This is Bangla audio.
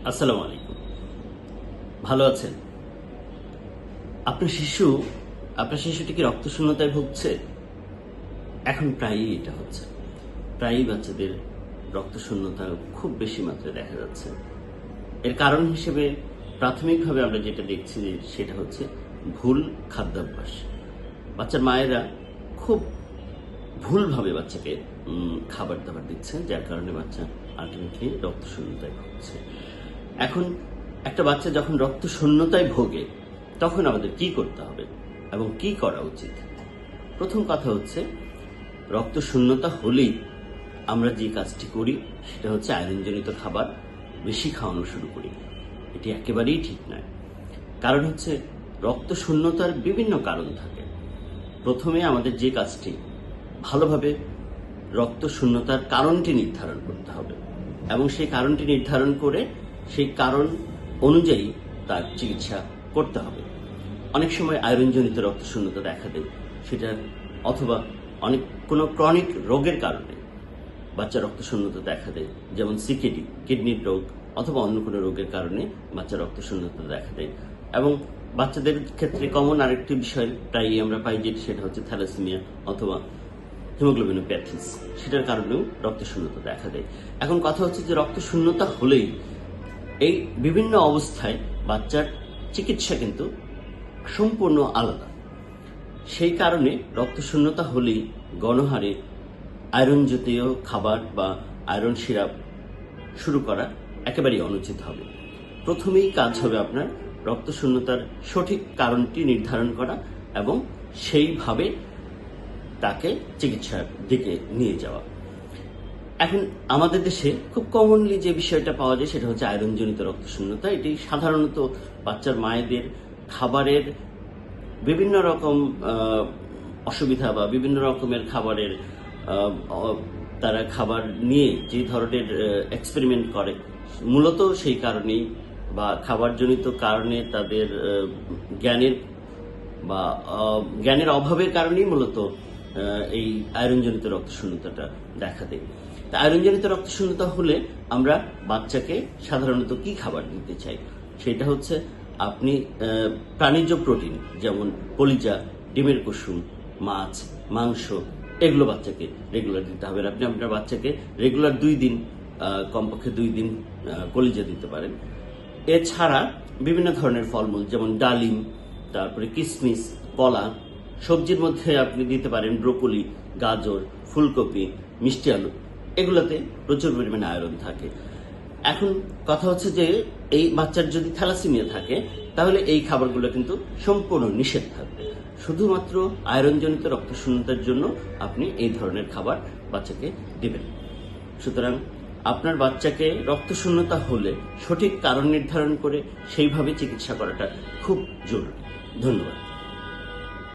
আসসালামু আলাইকুম। ভালো আছেন? আপনার শিশুটি কি রক্তশূন্যতায় ভুগছে? এখন প্রায়ই এটা হচ্ছে। প্রায়ই বাচ্চাদের রক্তশূন্যতা খুব বেশি মাত্রায় দেখা যাচ্ছে। এর কারণ হিসেবে প্রাথমিকভাবে আমরা যেটা দেখছি সেটা হচ্ছে ভুল খাদ্যাভ্যাস। বাচ্চার মায়েরা খুব ভুলভাবে বাচ্চাকে খাবার দাবার দিচ্ছেন, যার কারণে বাচ্চা আলটিমেটলি রক্তশূন্যতায় ভুগছে। এখন একটা বাচ্চা যখন রক্তশূন্যতায় ভোগে তখন আমাদের কি করতে হবে এবং কি করা উচিত? প্রথম কথা হচ্ছে, রক্তশূন্যতা হলেই আমরা যে কাজটি করি সেটা হচ্ছে আয়রনজনিত খাবার বেশি খাওয়ানো শুরু করি। এটি একেবারেই ঠিক নয়। কারণ হচ্ছে, রক্তশূন্যতার বিভিন্ন কারণ থাকে। প্রথমে আমাদের যে কাজটি, ভালোভাবে রক্তশূন্যতার কারণটি নির্ধারণ করতে হবে এবং সেই কারণটি নির্ধারণ করে সেই কারণ অনুযায়ী তার চিকিৎসা করতে হবে। অনেক সময় আয়রনজনিত রক্তশূন্যতা দেখা দেয়, সেটা অথবা কোনো ক্রনিক রোগের কারণে বাচ্চা রক্তশূন্যতা দেখা দেয়, যেমন সিকেডি, কিডনির রোগ অথবা অন্য কোনো রোগের কারণে বাচ্চা রক্তশূন্যতা দেখা দেয়। এবং বাচ্চাদের ক্ষেত্রে কমন আরেকটি বিষয় প্রায়ই আমরা পাই, যে সেটা হচ্ছে থ্যালাসেমিয়া অথবা হিমোগ্লোবিনোপ্যাথিস, সেটার কারণেও রক্তশূন্যতা দেখা দেয়। এখন কথা হচ্ছে যে রক্তশূন্যতা হলেই এই বিভিন্ন অবস্থায় বাচ্চার চিকিৎসা কিন্তু সম্পূর্ণ আলাদা। সেই কারণে রক্তশূন্যতা হলেই গণহারে আয়রন জাতীয় খাবার বা আয়রন সিরাপ শুরু করা একেবারেই অনুচিত হবে। প্রথমেই কাজ হবে আপনার রক্তশূন্যতার সঠিক কারণটি নির্ধারণ করা এবং সেইভাবে তাকে চিকিৎসার দিকে নিয়ে যাওয়া। এখন আমাদের দেশে খুব কমনলি যে বিষয়টা পাওয়া যায় সেটা হচ্ছে আয়রনজনিত রক্তশূন্যতা। এটি সাধারণত বাচ্চার মায়েদের খাবারের বিভিন্ন রকম অসুবিধা বা বিভিন্ন রকমের খাবারের তারা খাবার নিয়ে যে ধরনের এক্সপেরিমেন্ট করে, মূলত সেই কারণেই বা খাবারজনিত কারণে তাদের জ্ঞানের অভাবের কারণেই মূলত এই আয়রনজনিত রক্তশূন্যতাটা দেখা দেয়। তা আয়রনজনিত রক্তশূন্যতা হলে আমরা বাচ্চাকে সাধারণত কি খাবার দিতে চাই? সেটা হচ্ছে আপনি প্রাণীজ প্রোটিন, যেমন কলিজা, ডিমের কুসুম, মাছ, মাংস, এগুলো বাচ্চাকে রেগুলার দিতে হবে। আপনি আপনার বাচ্চাকে রেগুলার 2 দিন, কমপক্ষে 2 দিন কলিজা দিতে পারেন। এছাড়া বিভিন্ন ধরনের ফলমূল, যেমন ডালিম, তারপরে কিশমিশ, কলা, সবজির মধ্যে আপনি দিতে পারেন ব্রোকলি, গাজর, ফুলকপি, মিষ্টি আলু, এগুলোতে প্রচুর পরিমাণে আয়রন থাকে। এখন কথা হচ্ছে যে এই বাচ্চার যদি থ্যালাসেমিয়া থাকে তাহলে এই খাবারগুলো কিন্তু সম্পূর্ণ নিষেধ থাকবে। শুধুমাত্র আয়রনজনিত রক্তশূন্যতার জন্য আপনি এই ধরনের খাবার বাচ্চাকে দিবেন। সুতরাং আপনার বাচ্চাকে রক্তশূন্যতা হলে সঠিক কারণ নির্ধারণ করে সেইভাবে চিকিৎসা করাটা খুব জরুরি। ধন্যবাদ।